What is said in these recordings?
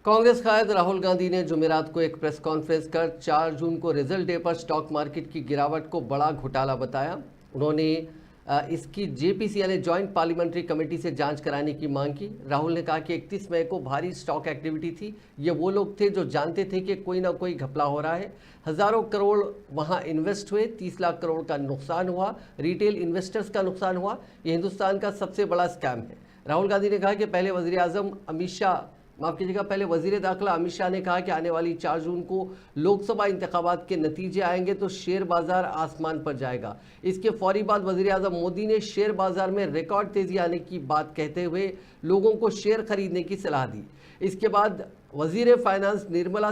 कांग्रेस कायद राहुल गांधी ने जुमेरात को एक प्रेस कॉन्फ्रेंस कर 4 जून को रिजल्ट डे पर स्टॉक मार्केट की गिरावट को बड़ा घोटाला बताया। उन्होंने इसकी जेपीसी यानी ज्वाइंट पार्लियामेंट्री कमेटी से जांच कराने की मांग की। राहुल ने कहा कि 31 मई को भारी स्टॉक एक्टिविटी थी। ये वो लोग थे जो जानते थे कि कोई ना कोई घपला हो रहा है। हजारों करोड़ वहां इन्वेस्ट हुए, 30 लाख करोड़ का नुकसान हुआ, रिटेल इन्वेस्टर्स का नुकसान हुआ। ये हिंदुस्तान का सबसे बड़ा स्कैम है। राहुल गांधी ने कहा कि पहले वजीर दाखिला अमित शाह ने कहा कि आने वाली 4 जून को लोकसभा इंतखाबात के नतीजे आएंगे तो शेयर बाजार आसमान पर जाएगा। इसके फौरी बाद वजीर आजम मोदी ने शेयर बाजार में रिकॉर्ड तेजी आने की बात कहते हुए लोगों को शेयर खरीदने की सलाह दी। इसके बाद वजीर फाइनेंस निर्मला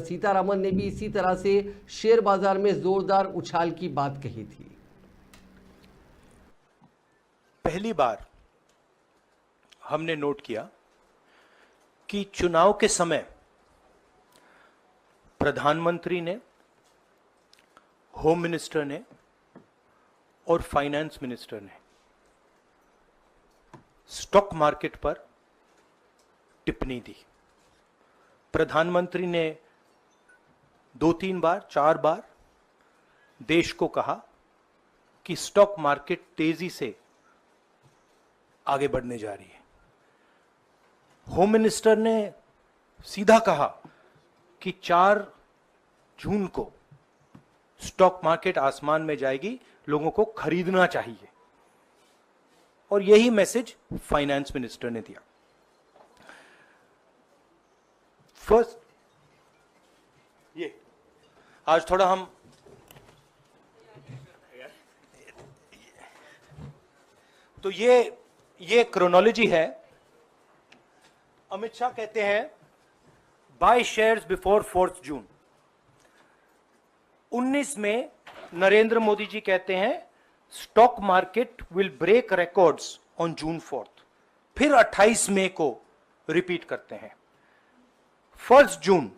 सीतारमन ने भी इसी तरह से शेयर बाजार में जोरदार उछाल की बात कही थी। पहली बार हमने नोट किया कि चुनाव के समय प्रधानमंत्री ने, होम मिनिस्टर ने और फाइनेंस मिनिस्टर ने स्टॉक मार्केट पर टिप्पणी दी। प्रधानमंत्री ने 2-3 बार 4 बार देश को कहा कि स्टॉक मार्केट तेजी से आगे बढ़ने जा रही है। होम मिनिस्टर ने सीधा कहा कि 4 जून को स्टॉक मार्केट आसमान में जाएगी, लोगों को खरीदना चाहिए। और यही मैसेज फाइनेंस मिनिस्टर ने दिया। फर्स्ट, ये आज थोड़ा हम तो ये क्रोनोलॉजी है। अमित शाह कहते हैं बाय शेयर्स बिफोर 4 जून। 19 में नरेंद्र मोदी जी कहते हैं stock market will break records on June 4। फिर 28 मई को रिपीट करते हैं। 1 जून